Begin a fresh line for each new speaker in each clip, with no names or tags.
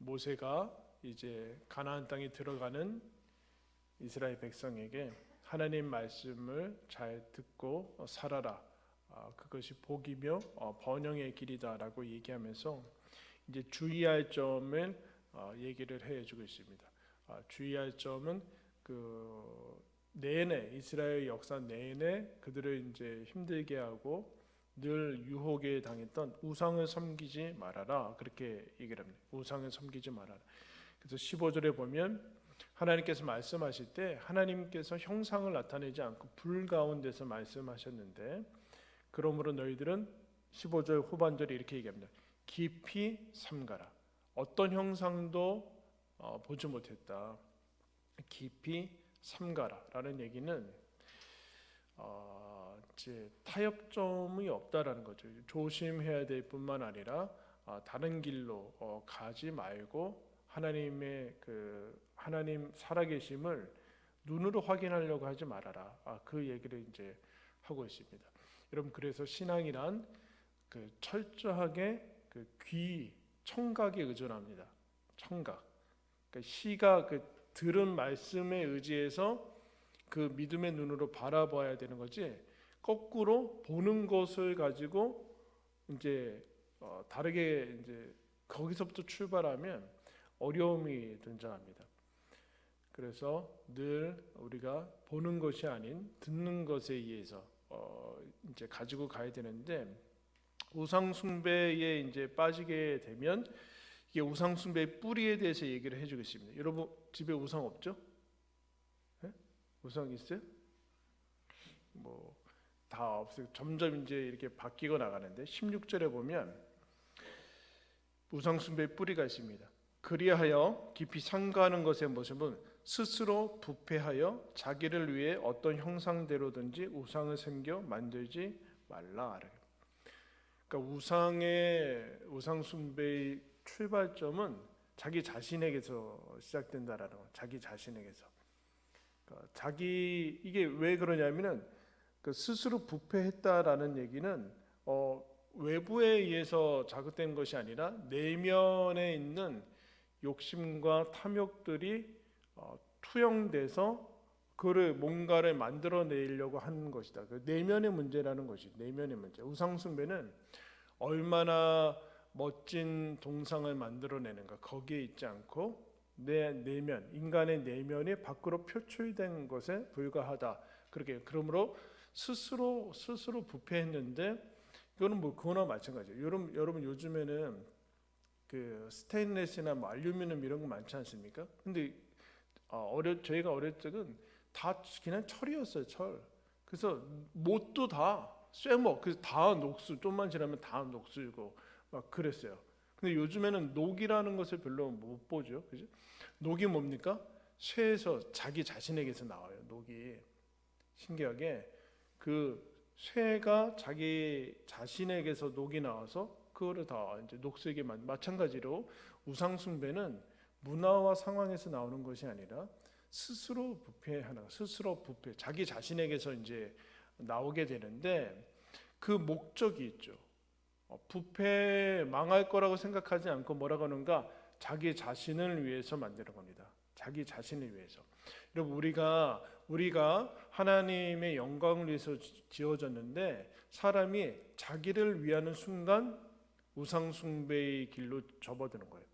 모세가 이제 가나안 땅에 들어가는 이스라엘 백성에게 하나님 말씀을 잘 듣고 살아라. 그것이 복이며 번영의 길이다라고 얘기하면서 이제 주의할 점을 얘기를 해주고 있습니다. 주의할 점은 그 내내 이스라엘 역사 내내 그들을 이제 힘들게 하고 늘 유혹에 당했던 우상을 섬기지 말아라, 그렇게 얘기를 합니다. 우상을 섬기지 말아라. 그래서 15절에 보면 하나님께서 말씀하실 때 하나님께서 형상을 나타내지 않고 불 가운데서 말씀하셨는데, 그러므로 너희들은 15절 후반절에 이렇게 얘기합니다. 깊이 삼가라. 어떤 형상도 보지 못했다. 깊이 삼가라 라는 얘기는 이제 타협점이 없다라는 거죠. 조심해야 될 뿐만 아니라 다른 길로 가지 말고 하나님 살아계심을 눈으로 확인하려고 하지 말아라. 그 얘기를 이제 하고 있습니다. 여러분, 그래서 신앙이란 그 철저하게 그 귀 청각에 의존합니다. 청각. 그러니까 시각, 그 들은 말씀에 의지해서 그 믿음의 눈으로 바라봐야 되는 거지, 거꾸로 보는 것을 가지고 이제 다르게 이제 거기서부터 출발하면 어려움이 등장합니다. 그래서 늘 우리가 보는 것이 아닌 듣는 것에 의해서 이제 가지고 가야 되는데, 우상 숭배에 이제 빠지게 되면 이게 우상 숭배의 뿌리에 대해서 얘기를 해주겠습니다. 여러분 집에 우상 없죠? 네? 우상 있어요? 뭐 다 없어요. 점점 이제 이렇게 바뀌고 나가는데 16절에 보면 우상 숭배의 뿌리가 있습니다. 그리하여 깊이 삼가는 것의 모습은 스스로 부패하여 자기를 위해 어떤 형상대로든지 우상을 섬겨 만들지 말라. 그러니까 우상 숭배의 출발점은 자기 자신에게서 시작된다라는 거. 자기 자신에게서. 그러니까 이게 왜 그러냐면은 그 스스로 부패했다라는 얘기는 외부에 의해서 자극된 것이 아니라 내면에 있는 욕심과 탐욕들이 투영돼서 그를 뭔가를 만들어내려고 하는 것이다. 그 내면의 문제라는 것이 내면의 문제. 우상 숭배는 얼마나 멋진 동상을 만들어내는가 거기에 있지 않고 내 내면, 인간의 내면이 밖으로 표출된 것에 불과하다. 그렇게 그러므로 스스로 부패했는데, 이거는 뭐 그거나 마찬가지예요. 여러분 요즘에는 그 스테인레스나 뭐 알루미늄 이런 거 많지 않습니까? 근데 저희가 어릴 적은 다 그냥 철이었어요, 철. 그래서 못도 다 쇠목, 그래서 다 녹슬, 좀만 지나면 다 녹슬고 막 그랬어요. 근데 요즘에는 녹이라는 것을 별로 못 보죠, 그죠? 녹이 뭡니까? 쇠에서 자기 자신에게서 나와요, 녹이. 신기하게 그 쇠가 자기 자신에게서 녹이 나와서 그거를 다 이제 녹슬게 마찬가지로 우상 숭배는 문화와 상황에서 나오는 것이 아니라 스스로 부패, 자기 자신에게서 이제 나오게 되는데, 그 목적이 있죠. 부패 망할 거라고 생각하지 않고 뭐라고 하는가? 자기 자신을 위해서 만드는 겁니다. 자기 자신을 위해서. 여러분, 우리가 하나님의 영광을 위해서 지어졌는데, 사람이 자기를 위하는 순간 우상 숭배의 길로 접어드는 거예요.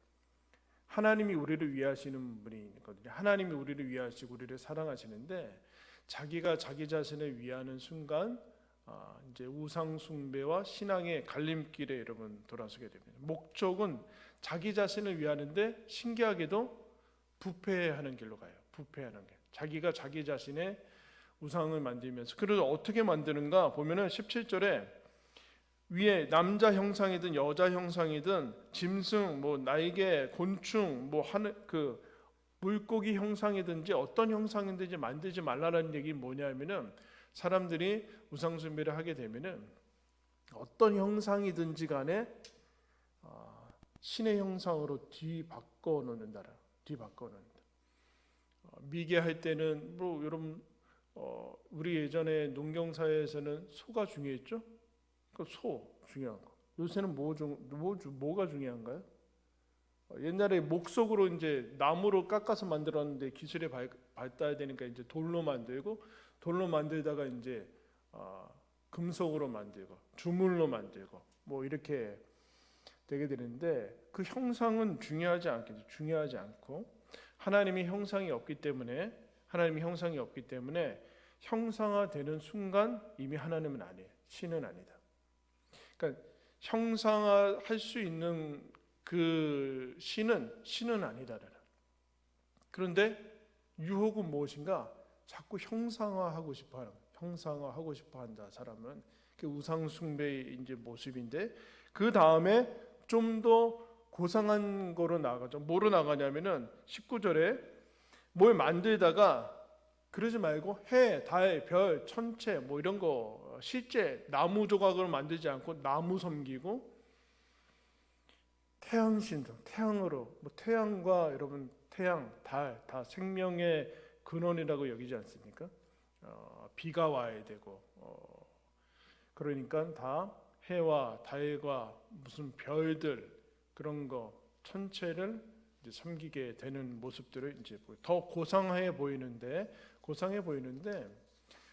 하나님이 우리를 위하시는 분이 있거든요. 하나님이 우리를 위하시고 우리를 사랑하시는데, 자기가 자기 자신을 위하는 순간 이제 우상 숭배와 신앙의 갈림길에 여러분 돌아서게 됩니다. 목적은 자기 자신을 위하는데 신기하게도 부패하는 길로 가요. 부패하는 길. 자기가 자기 자신의 우상을 만들면서, 그래서 어떻게 만드는가 보면은 17절에 위에 남자 형상이든 여자 형상이든 짐승, 뭐 날개, 곤충, 뭐 하늘 그 물고기 형상이든지 어떤 형상이든지 만들지 말라는 얘기 뭐냐면은, 사람들이 우상 숭배를 하게 되면은 어떤 형상이든지 간에 신의 형상으로 뒤바꿔 놓는다. 미개할 때는 뭐 여러분 우리 예전에 농경사회에서는 소가 중요했죠. 그 소 중요한 거. 요새는 뭐가 중요한가요? 옛날에 목석으로 이제 나무로 깎아서 만들었는데 기술이 발달되니까 이제 돌로 만들고, 돌로 만들다가 이제 금속으로 만들고 주물로 만들고 뭐 이렇게 되게 되는데, 그 형상은 중요하지 않고 하나님의 형상이 없기 때문에 형상화되는 순간 이미 하나님은 아니에요. 신은 아니다. 그러니까 형상화할 수 있는 그 신은 아니다라는. 그런데 유혹은 무엇인가? 자꾸 형상화하고 싶어하는, 형상화하고 싶어한다. 사람은 그 우상 숭배의 이제 모습인데, 그 다음에 좀 더 고상한 거로 나가죠. 뭐로 나가냐면은 19절에 뭘 만들다가 그러지 말고 해, 달, 별, 천체 뭐 이런 거 실제 나무 조각으로 만들지 않고 나무 섬기고, 태양 신성, 태양으로 뭐 태양과 여러분 태양, 달 다 생명의 근원이라고 여기지 않습니까? 비가 와야 되고 그러니까 다 해와 달과 무슨 별들 그런 거 천체를 이제 섬기게 되는 모습들을 이제 더 고상해 보이는데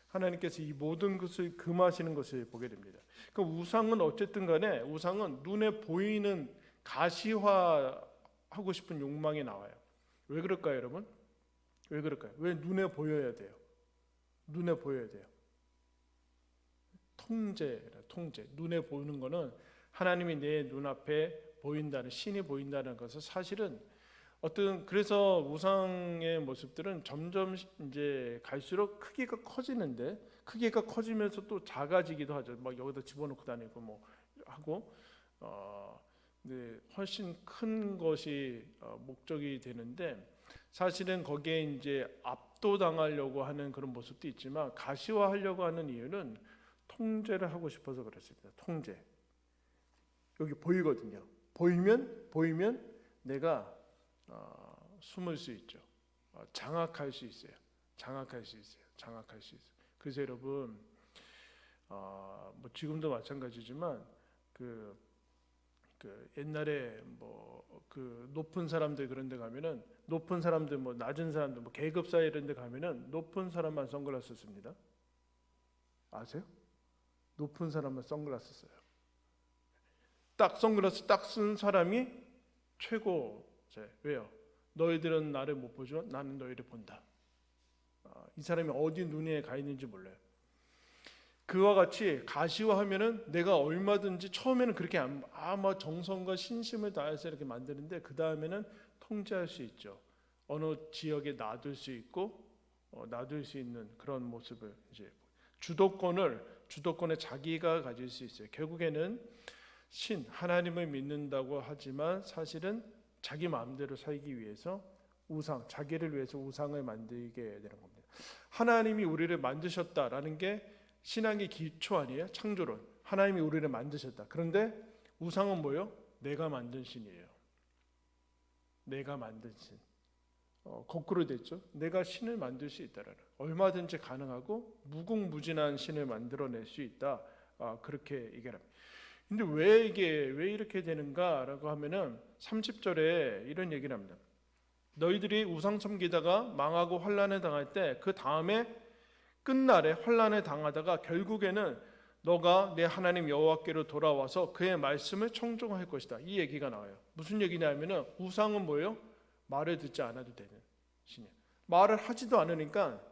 하나님께서 이 모든 것을 금하시는 것을 보게 됩니다. 그 우상은 어쨌든 간에 우상은 눈에 보이는 가시화하고 싶은 욕망이 나와요. 왜 그럴까요, 여러분? 왜 그럴까요? 왜 눈에 보여야 돼요? 눈에 보여야 돼요. 통제. 눈에 보이는 거는 하나님이 내 눈앞에 보인다는, 신이 보인다는 것은 사실은 그래서 우상의 모습들은 점점 이제 갈수록 크기가 커지는데, 크기가 커지면서 또 작아지기도 하죠. 막 여기다 집어넣고 다니고 뭐 하고 네, 훨씬 큰 것이 목적이 되는데, 사실은 거기에 이제 압도당하려고 하는 그런 모습도 있지만, 가시화하려고 하는 이유는 통제를 하고 싶어서 그렇습니다. 통제. 여기 보이거든요. 보이면 내가 숨을 수 있죠. 장악할 수 있어요. 그래서 여러분 뭐 지금도 마찬가지지만 그 옛날에 뭐 그 높은 사람들 그런 데 가면은, 높은 사람들 뭐 낮은 사람들 뭐 계급사 이런 데 가면은 높은 사람만 선글라스 씁니다. 아세요? 높은 사람만 선글라스 써요. 딱 선글라스 딱 쓴 사람이 최고. 왜요? 너희들은 나를 못 보지만 나는 너희를 본다. 이 사람이 어디 눈에 가 있는지 몰라요. 그와 같이 가시화하면은 내가 얼마든지 처음에는 그렇게 아마 정성과 신심을 다해서 이렇게 만드는데, 그 다음에는 통제할 수 있죠. 어느 지역에 놔둘 수 있고 놔둘 수 있는 그런 모습을 이제 주도권을 자기가 가질 수 있어요. 결국에는 하나님을 믿는다고 하지만 사실은 자기 마음대로 살기 위해서 자기를 위해서 우상을 만들게 되는 겁니다. 하나님이 우리를 만드셨다라는 게 신앙의 기초 아니에요? 창조론. 하나님이 우리를 만드셨다. 그런데 우상은 뭐예요? 내가 만든 신이에요. 내가 만든 신. 거꾸로 됐죠. 내가 신을 만들 수 있다라는, 얼마든지 가능하고 무궁무진한 신을 만들어낼 수 있다. 그렇게 얘기합니다. 근데 왜 이렇게 되는가라고 하면은 30절에 이런 얘기를 합니다. 너희들이 우상 섬기다가 망하고 환난에 당할 때, 그 다음에 끝날에 환난에 당하다가 결국에는 너가 내 하나님 여호와께로 돌아와서 그의 말씀을 청종할 것이다. 이 얘기가 나와요. 무슨 얘기냐면은 우상은 뭐예요? 말을 듣지 않아도 되는 신이에요. 말을 하지도 않으니까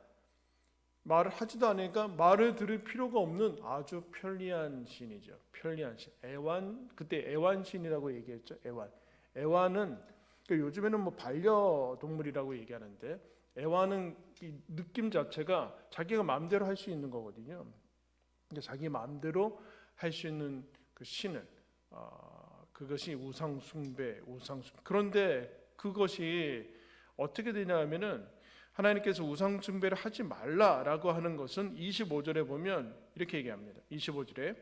말을 들을 필요가 없는 아주 편리한 신이죠. 편리한 신. 그때 애완신이라고 얘기했죠. 애완은 요즘에는 뭐 반려동물이라고 얘기하는데, 애완은 이 느낌 자체가 자기가 마음대로 할 수 있는 거거든요. 그러니까 자기 마음대로 할 수 있는 그 신을 그것이 우상 숭배. 그런데 그것이 어떻게 되냐면은, 하나님께서 우상 숭배를 하지 말라라고 하는 것은 25절에 보면 이렇게 얘기합니다. 25절에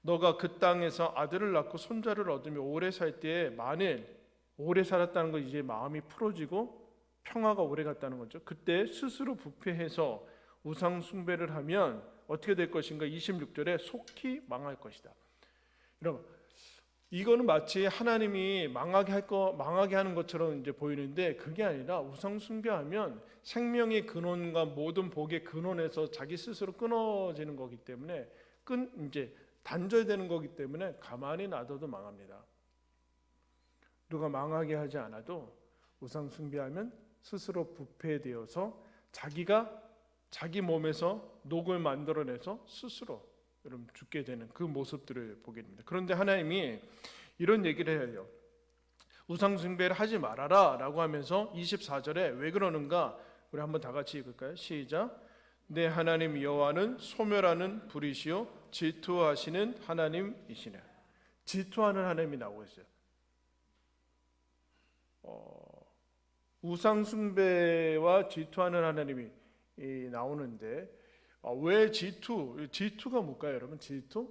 너가 그 땅에서 아들을 낳고 손자를 얻으며 오래 살 때에, 만일 오래 살았다는 건 이제 마음이 풀어지고 평화가 오래 갔다는 거죠. 그때 스스로 부패해서 우상 숭배를 하면 어떻게 될 것인가? 26절에 속히 망할 것이다. 여러분, 이거는 마치 하나님이 망하게 하는 것처럼 이제 보이는데 그게 아니라 우상 숭배하면 생명의 근원과 모든 복의 근원에서 자기 스스로 끊어지는 거기 때문에 이제 단절되는 거기 때문에 가만히 놔둬도 망합니다. 누가 망하게 하지 않아도 우상 숭배하면 스스로 부패되어서 자기가 자기 몸에서 녹을 만들어내서 스스로 여러분 죽게 되는 그 모습들을 보게 됩니다. 그런데 하나님이 이런 얘기를 해요. 우상 숭배를 하지 말아라 라고 하면서 24절에 왜 그러는가 우리 한번 다 같이 읽을까요? 시작. 내 하나님 여호와는 소멸하는 불이시요 질투하시는 하나님이시네. 질투하는 하나님이 나오고 있어요. 우상 숭배와 질투하는 하나님이 나오는데 왜 질투가 뭘까요, 여러분? 질투가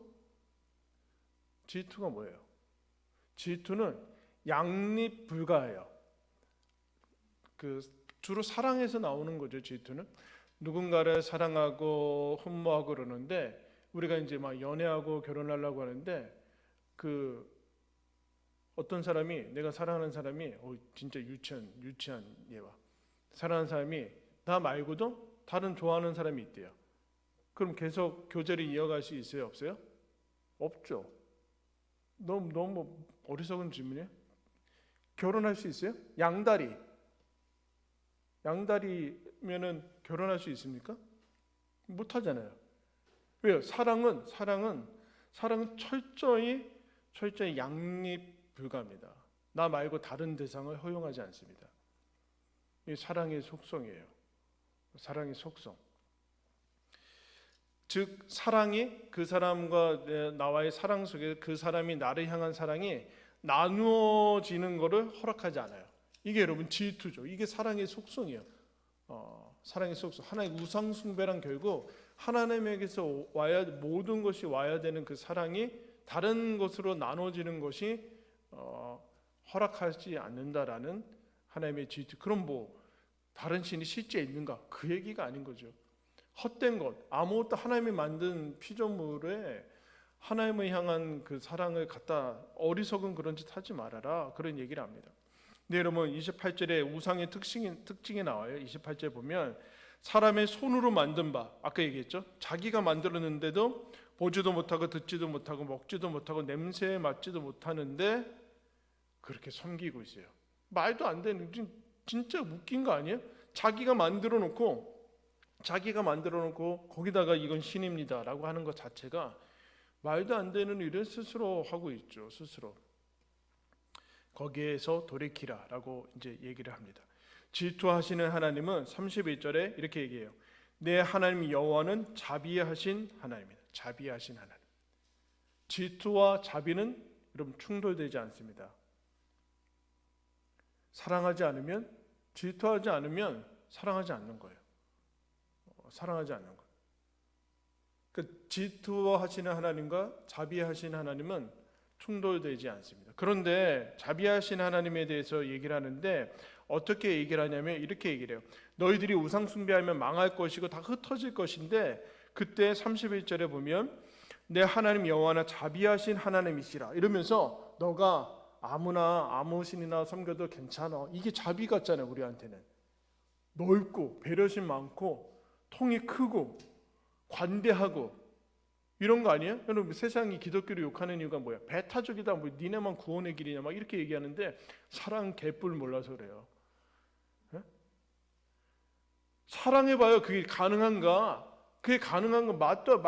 뭐예요? 질투는 양립 불가해요. 주로 사랑에서 나오는 거죠. 질투는 누군가를 사랑하고 흠모하고 그러는데 우리가 이제 막 연애하고 결혼하려고 하는데 어떤 사람이 내가 사랑하는 사람이 진짜 유치한 얘와 사랑하는 사람이 나 말고도 다른 좋아하는 사람이 있대요. 그럼 계속 교제를 이어갈 수 있어요? 없어요? 없죠. 너무 어리석은 질문이에요. 결혼할 수 있어요? 양다리면은 결혼할 수 있습니까? 못 하잖아요. 왜요? 사랑은 철저히 양립 불가합니다. 나 말고 다른 대상을 허용하지 않습니다. 이 사랑의 속성이에요. 사랑의 속성. 즉 사랑이 그 사람과 나와의 사랑 속에 그 사람이 나를 향한 사랑이 나누어지는 것을 허락하지 않아요. 이게 여러분 질투죠. 이게 사랑의 속성이에요. 사랑의 속성. 하나의 우상 숭배란 결국 하나님에게서 모든 것이 와야 되는 그 사랑이 다른 것으로 나눠지는 것이 허락하지 않는다라는 하나님의 질투. 그럼 다른 신이 실제 있는가? 그 얘기가 아닌 거죠. 헛된 것, 아무것도 하나님이 만든 피조물에 하나님을 향한 그 사랑을 갖다 어리석은 그런 짓 하지 말아라. 그런 얘기를 합니다. 근데 여러분 28절에 우상의 특징이 나와요. 28절 보면 사람의 손으로 만든 바, 아까 얘기했죠. 자기가 만들었는데도 보지도 못하고 듣지도 못하고 먹지도 못하고 냄새에 맡지도 못하는데 그렇게 섬기고 있어요. 말도 안 되는, 진짜 웃긴 거 아니에요? 자기가 만들어 놓고 거기다가 이건 신입니다라고 하는 것 자체가 말도 안 되는 일을 스스로 하고 있죠. 스스로. 거기에서 돌이키라라고 이제 얘기를 합니다. 질투하시는 하나님은 31절에 이렇게 얘기해요. 내 하나님 여호와는 자비하신 하나님이다. 자비하신 하나님. 질투와 자비는 여러분 충돌되지 않습니다. 사랑하지 않으면, 질투하지 않으면 사랑하지 않는 거예요. 사랑하지 않는 거예요. 그 질투하시는 하나님과 자비하신 하나님은 충돌되지 않습니다. 그런데 자비하신 하나님에 대해서 얘기를 하는데 어떻게 얘기를 하냐면 이렇게 얘기를 해요. 너희들이 우상 숭배하면 망할 것이고 다 흩어질 것인데 그때 31절에 보면 내 하나님 여호와나 자비하신 하나님이시라 이러면서 너가 아무 신이나 섬겨도 괜찮아. 이게 자비 같잖아요. 우리한테는 넓고 배려심 많고 통이 크고 관대하고 이런 거 아니에요? 여러분 세상이 기독교를 욕하는 이유가 뭐야? 배타적이다. 니네만 구원의 길이냐 막 이렇게 얘기하는데 사랑 개뿔 몰라서 그래요. 네? 사랑해봐요. 그게 가능한가? 그게 가능한 건 말도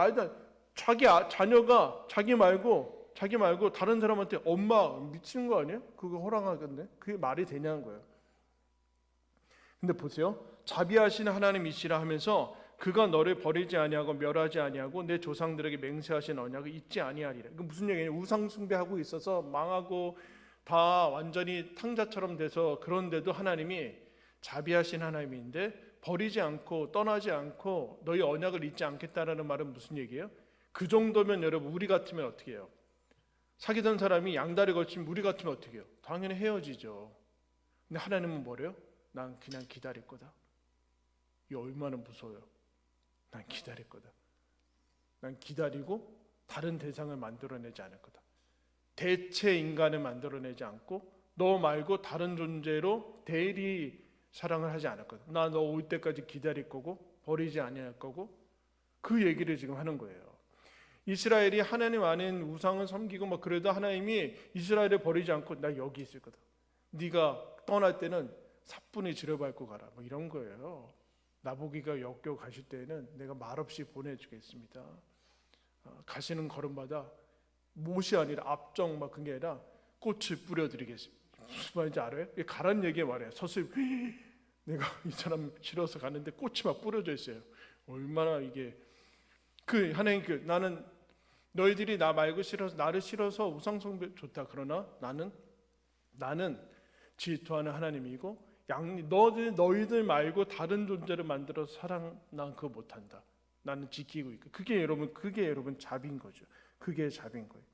자기 자녀가 자기 말고 다른 사람한테 엄마 미치는 거 아니에요? 그거 허락하겠네. 그게 말이 되냐는 거예요. 근데 보세요. 자비하신 하나님이시라 하면서 그가 너를 버리지 아니하고 멸하지 아니하고 내 조상들에게 맹세하신 언약을 잊지 아니하리라. 이거 무슨 얘기예요? 우상 숭배하고 있어서 망하고 다 완전히 탕자처럼 돼서 그런데도 하나님이 자비하신 하나님인데 버리지 않고 떠나지 않고 너희 언약을 잊지 않겠다라는 말은 무슨 얘기예요? 그 정도면 여러분 우리 같으면 어떻게 해요? 사귀던 사람이 양다리 걸치면 우리 같으면 어떻게 해요? 당연히 헤어지죠. 근데 하나님은 뭐래요? 난 그냥 기다릴 거다. 이게 얼마나 무서워요. 난 기다릴 거다. 난 기다리고 다른 대상을 만들어내지 않을 거다. 대체 인간을 만들어내지 않고 너 말고 다른 존재로 대리 사랑을 하지 않았거든. 나 너 올 때까지 기다릴 거고 버리지 아니할 거고, 그 얘기를 지금 하는 거예요. 이스라엘이 하나님 아닌 우상을 섬기고 막 그래도 하나님이 이스라엘을 버리지 않고 나 여기 있을 거다. 네가 떠날 때는 사뿐히 지려밟고 가라. 뭐 이런 거예요. 나보기가 역겨워 가실 때에는 내가 말없이 보내주겠습니다. 가시는 걸음마다 못이 아니라 앞정 막 그게 아니라 꽃을 뿌려드리겠습니다. 무슨 말인지 알아요? 가란 얘기에 말이에요. 서슬 내가 이 사람 싫어서 가는데 꽃이 막 뿌려져 있어요. 얼마나 이게 그 하나님 그 나는 너희들이 나 말고 싫어서 나를 싫어서 우상 숭배 좋다. 그러나 나는 질투하는 하나님이고 너희들 말고 다른 존재를 만들어서 사랑 난 그거 못한다. 나는 지키고 있고 그게 여러분 잡인 거죠. 그게 잡인 거예요.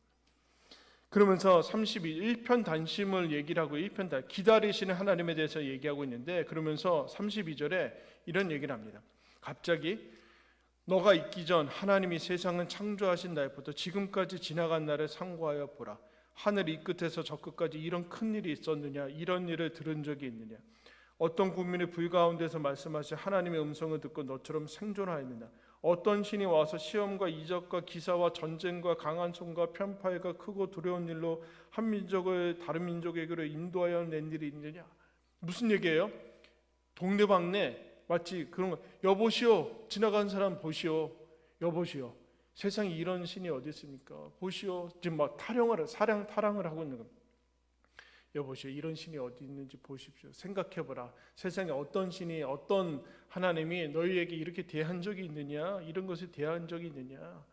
그러면서 1편 단심을 얘기를 하고 1편 단 기다리시는 하나님에 대해서 얘기하고 있는데 그러면서 32절에 이런 얘기를 합니다. 갑자기 너가 있기 전 하나님이 세상을 창조하신 날부터 지금까지 지나간 날을 상고하여 보라. 하늘 이 끝에서 저 끝까지 이런 큰 일이 있었느냐? 이런 일을 들은 적이 있느냐? 어떤 국민이 불 가운데서 말씀하신 하나님의 음성을 듣고 너처럼 생존하였느냐? 어떤 신이 와서 시험과 이적과 기사와 전쟁과 강한 손과 편파해가 크고 두려운 일로 한 민족을 다른 민족에게로 인도하여 낸 일이 있느냐? 무슨 얘기예요? 동네방네 마치 그런 거. 여보시오, 지나간 사람 보시오. 여보시오, 세상에 이런 신이 어디 있습니까? 보시오. 지금 막 타령을 하고 있는 겁니다. 여보시오, 이런 신이 어디 있는지 보십시오. 생각해보라. 세상에 어떤 신이, 어떤 하나님이 너희에게 이렇게 대한 적이 있느냐? 이런 것을 대한 적이 있느냐?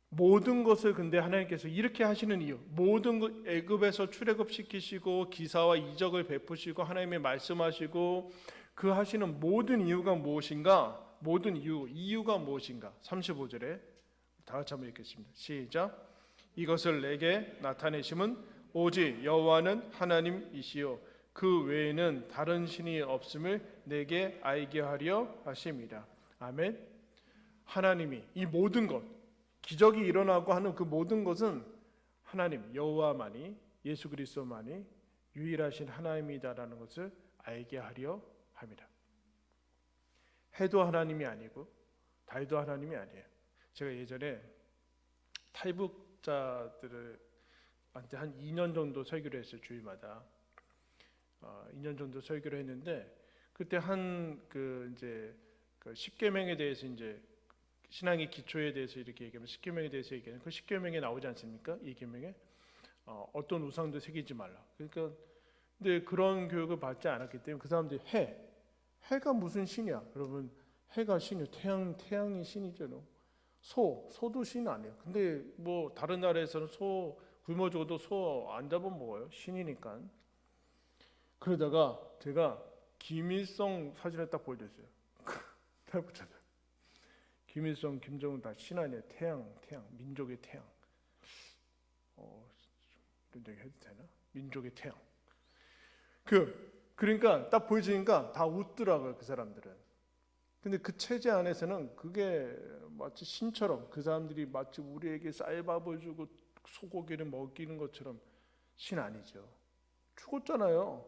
모든 것을 근데 하나님께서 이렇게 하시는 이유, 모든 것 애굽에서 출애굽시키시고 기사와 이적을 베푸시고 하나님이 말씀하시고 그 하시는 모든 이유가 무엇인가? 모든 이유가 무엇인가? 35절에 다 같이 한번 읽겠습니다. 시작. 이것을 내게 나타내심은 오직 여호와는 하나님이시요 그 외에는 다른 신이 없음을 내게 알게 하려 하심이라. 아멘. 하나님이 이 모든 것, 기적이 일어나고 하는 그 모든 것은 하나님 여호와만이, 예수 그리스도만이 유일하신 하나님이다라는 것을 알게 하려 합니다. 해도 하나님이 아니고 달도 하나님이 아니에요. 제가 예전에 탈북자들을 한테 한 2년 정도 설교를 했어요. 주일마다 2년 정도 설교를 했는데 그때 이제 그 십계명에 대해서 이제 신앙의 기초에 대해서 이렇게 얘기하면 십계명에 대해서 얘기하는 그 십계명에 나오지 않습니까? 이 계명에 어떤 우상도 새기지 말라. 그러니까 근데 그런 교육을 받지 않았기 때문에 그 사람들이 해가 무슨 신이야? 여러분 해가 신이요. 태양이 신이죠. 소도 신 아니에요. 근데 뭐 다른 나라에서는 소 굶어 죽어도 소 안 잡아 먹어요. 신이니까. 그러다가 제가 김일성 사진을 딱 보여줬어요. 탈북자들. 김일성, 김정은 다 신 아니에요. 태양, 민족의 태양. 이런 얘기 해도 되나? 민족의 태양. 그러니까 딱 보여주니까 다 웃더라고요. 그 사람들은. 근데 그 체제 안에서는 그게 마치 신처럼 그 사람들이 마치 우리에게 쌀밥을 주고 소고기를 먹이는 것처럼 신 아니죠. 죽었잖아요.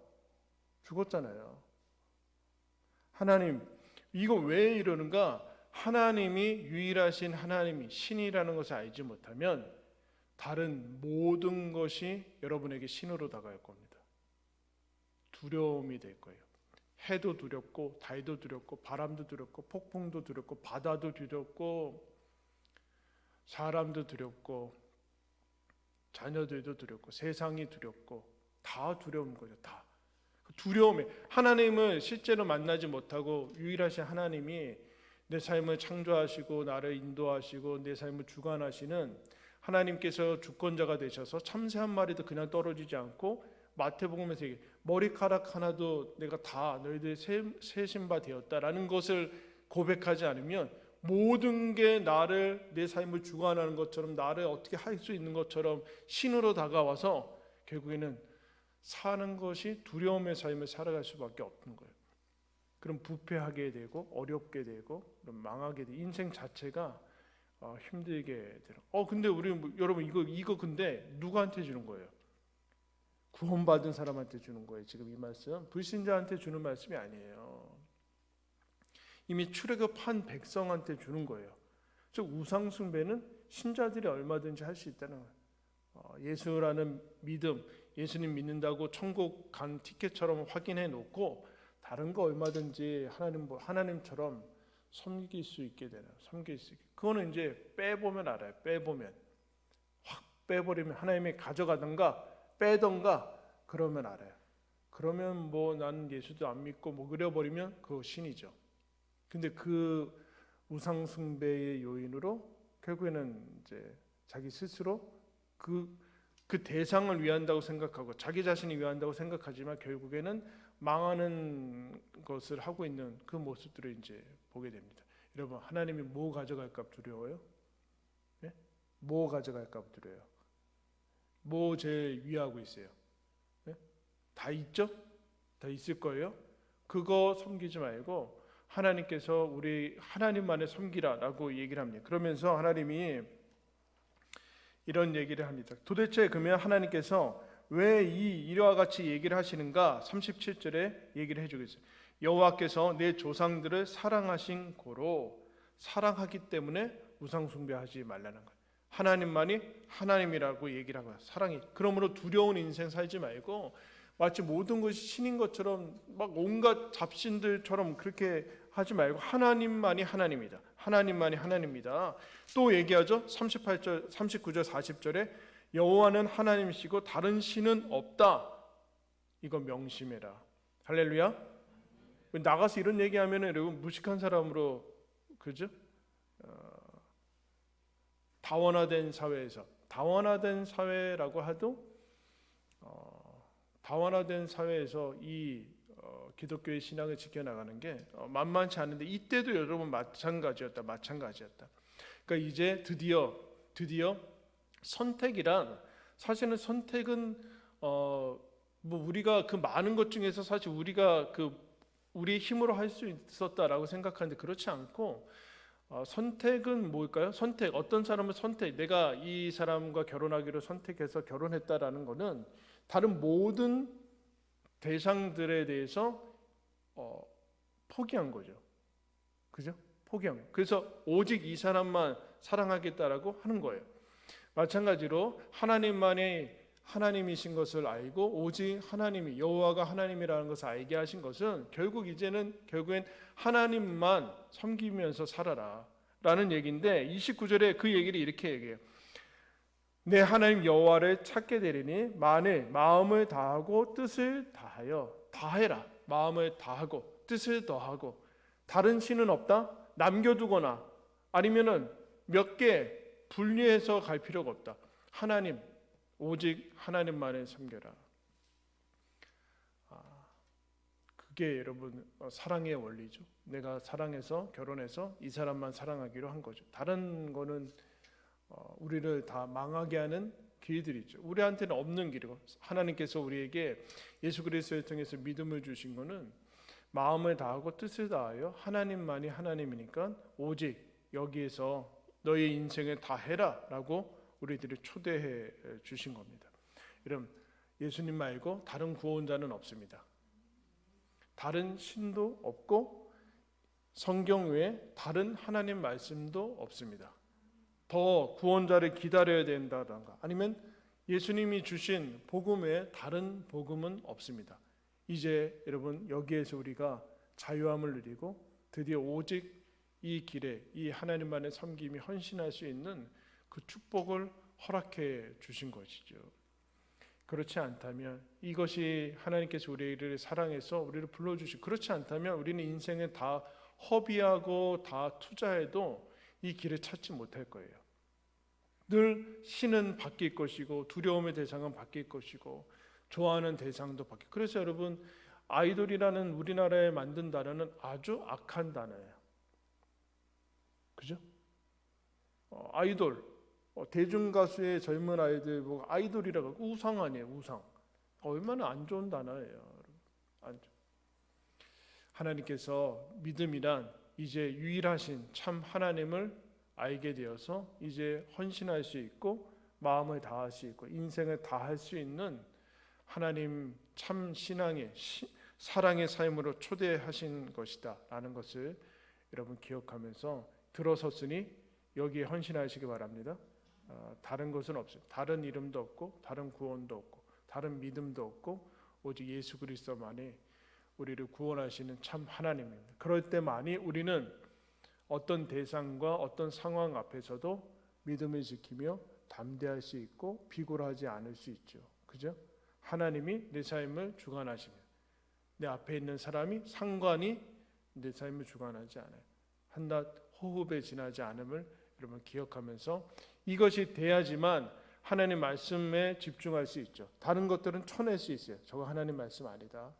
하나님 이거 왜 이러는가? 하나님이 유일하신 하나님이 신이라는 것을 알지 못하면 다른 모든 것이 여러분에게 신으로 다가올 겁니다. 두려움이 될 거예요. 해도 두렵고 달도 두렵고 바람도 두렵고 폭풍도 두렵고 바다도 두렵고 사람도 두렵고 자녀들도 두렵고 세상이 두렵고 다 두려운 거죠. 다 두려움에 하나님을 실제로 만나지 못하고 유일하신 하나님이 내 삶을 창조하시고 나를 인도하시고 내 삶을 주관하시는 하나님께서 주권자가 되셔서 참새 한 마리도 그냥 떨어지지 않고 마태복음에서 머리카락 하나도 내가 다 너희들 세신 바 되었다라는 것을 고백하지 않으면 모든 게 나를 내 삶을 주관하는 것처럼 나를 어떻게 할 수 있는 것처럼 신으로 다가와서 결국에는 사는 것이 두려움의 삶을 살아갈 수밖에 없는 거예요. 그럼 부패하게 되고 어렵게 되고 망하게 되고 인생 자체가 힘들게 되는. 근데 우리 여러분 이거 근데 누구한테 주는 거예요? 구원받은 사람한테 주는 거예요. 지금 이 말씀 불신자한테 주는 말씀이 아니에요. 이미 출애굽한 백성한테 주는 거예요. 즉 우상 숭배는 신자들이 얼마든지 할 수 있다는 거예요. 예수라는 믿음, 예수님 믿는다고 천국 간 티켓처럼 확인해 놓고 다른 거 얼마든지 하나님처럼 섬길 수 있게 되는, 섬길 수 있게. 그거는 이제 빼보면 알아요. 빼보면 확 빼버리면 하나님이 가져가던가 빼던가 그러면 알아요. 그러면 뭐 나는 예수도 안 믿고 뭐 그려버리면 그거 신이죠. 근데 그 우상 숭배의 요인으로 결국에는 이제 자기 스스로 그 대상을 위한다고 생각하고 자기 자신이 위한다고 생각하지만 결국에는 망하는 것을 하고 있는 그 모습들을 이제 보게 됩니다. 여러분 하나님이 뭐 가져갈까 두려워요? 네? 뭐 가져갈까 두려워요? 뭐 제일 위하고 있어요? 네? 다 있죠? 다 있을 거예요. 그거 섬기지 말고 하나님께서 우리 하나님만을 섬기라라고 얘기를 합니다. 그러면서 하나님이 이런 얘기를 합니다. 도대체 그러면 하나님께서 왜 이와 같이 얘기를 하시는가? 37절에 얘기를 해주고 있어요. 여호와께서 내 조상들을 사랑하신 고로 사랑하기 때문에 우상 숭배하지 말라는 거예요. 하나님만이 하나님이라고 얘기를 하고요. 사랑이. 그러므로 두려운 인생 살지 말고 마치 모든 것이 신인 것처럼 막 온갖 잡신들처럼 그렇게 하지 말고 하나님만이 하나님이다. 하나님만이 하나님이다. 또 얘기하죠. 38절, 39절, 40절에 여호와는 하나님이시고 다른 신은 없다. 이거 명심해라. 할렐루야. 나가서 이런 얘기하면 여러분 무식한 사람으로 그죠? 다원화된 사회에서 다원화된 사회라고 해도 다원화된 사회에서 이 기독교의 신앙을 지켜나가는 게 만만치 않은데 이때도 여러분 마찬가지였다. 그러니까 이제 드디어 선택이란 사실은 선택은 뭐 우리가 그 많은 것 중에서 사실 우리가 우리의 힘으로 할 수 있었다라고 생각하는데 그렇지 않고 선택은 뭘까요? 선택. 어떤 사람은 선택. 내가 이 사람과 결혼하기로 선택해서 결혼했다라는 것은 다른 모든 대상들에 대해서 포기한 거죠. 그죠? 포기한. 그래서 오직 이 사람만 사랑하겠다라고 하는 거예요. 마찬가지로 하나님만이 하나님이신 것을 알고 오직 하나님이 여호와가 하나님이라는 것을 알게 하신 것은 결국엔 하나님만 섬기면서 살아라라는 얘기인데 29절에 그 얘기를 이렇게 얘기해요. 내 하나님 여호와를 찾게 되리니 만일 마음을 다하고 뜻을 다하여 다해라. 마음을 다하고 뜻을 다하고 다른 신은 없다. 남겨두거나 아니면은 몇 개 분리해서 갈 필요가 없다. 하나님 오직 하나님만을 섬겨라. 그게 여러분 사랑의 원리죠. 내가 사랑해서 결혼해서 이 사람만 사랑하기로 한 거죠. 다른 거는 우리를 다 망하게 하는 길들이죠. 우리한테는 없는 길이고 하나님께서 우리에게 예수 그리스도를 통해서 믿음을 주신 거는 마음을 다하고 뜻을 다하여 하나님만이 하나님이니까 오직 여기에서 너의 인생을 다 해라라고 우리들을 초대해 주신 겁니다. 여러분 예수님 말고 다른 구원자는 없습니다. 다른 신도 없고 성경 외에 다른 하나님 말씀도 없습니다. 더 구원자를 기다려야 된다던가 아니면 예수님이 주신 복음 외에 다른 복음은 없습니다. 이제 여러분 여기에서 우리가 자유함을 누리고 드디어 오직 이 길에 이 하나님만의 섬김이 헌신할 수 있는 그 축복을 허락해 주신 것이죠. 그렇지 않다면 이것이 하나님께서 우리를 사랑해서 우리를 불러주시고 그렇지 않다면 우리는 인생에 다 허비하고 다 투자해도 이 길을 찾지 못할 거예요. 늘 신은 바뀔 것이고 두려움의 대상은 바뀔 것이고 좋아하는 대상도 바뀌고 그래서 여러분 아이돌이라는 우리나라에 만든 단어는 아주 악한 단어예요. 그죠? 아이돌 대중가수의 젊은 아이들 뭐 아이돌이라고 우상 아니에요. 우상. 얼마나 안 좋은 단어예요. 안 좋. 하나님께서 믿음이란 이제 유일하신 참 하나님을 알게 되어서 이제 헌신할 수 있고 마음을 다할 수 있고 인생을 다할 수 있는 하나님 참 신앙의 사랑의 삶으로 초대하신 것이다 라는 것을 여러분 기억하면서 들어섰으니 여기에 헌신하시기 바랍니다. 다른 것은 없어요. 다른 이름도 없고 다른 구원도 없고 다른 믿음도 없고 오직 예수 그리스도만이 우리를 구원하시는 참 하나님입니다. 그럴 때만이 우리는 어떤 대상과 어떤 상황 앞에서도 믿음을 지키며 담대할 수 있고 비굴하지 않을 수 있죠. 그죠? 하나님이 내 삶을 주관하시며 내 앞에 있는 사람이 상관이 내 삶을 주관하지 않아요. 한낱 호흡에 지나지 않음을 여러분 기억하면서 이것이 돼야지만 하나님 말씀에 집중할 수 있죠. 다른 것들은 쳐낼 수 있어요. 저거 하나님 말씀 아니다.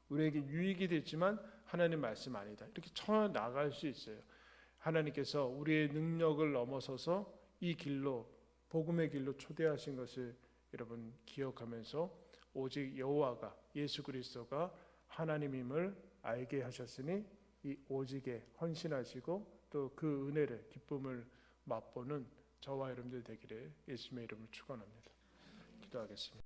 우리에게 유익이 됐지만 하나님 말씀 아니다. 이렇게 쳐나갈 수 있어요. 하나님께서 우리의 능력을 넘어서서 이 길로 복음의 길로 초대하신 것을 여러분 기억하면서 오직 여호와가 예수 그리스도가 하나님임을 알게 하셨으니 이 오직에 헌신하시고 또 그 은혜를 기쁨을 맛보는 저와 여러분들 되기를 예수님의 이름으로 축원합니다. 기도하겠습니다.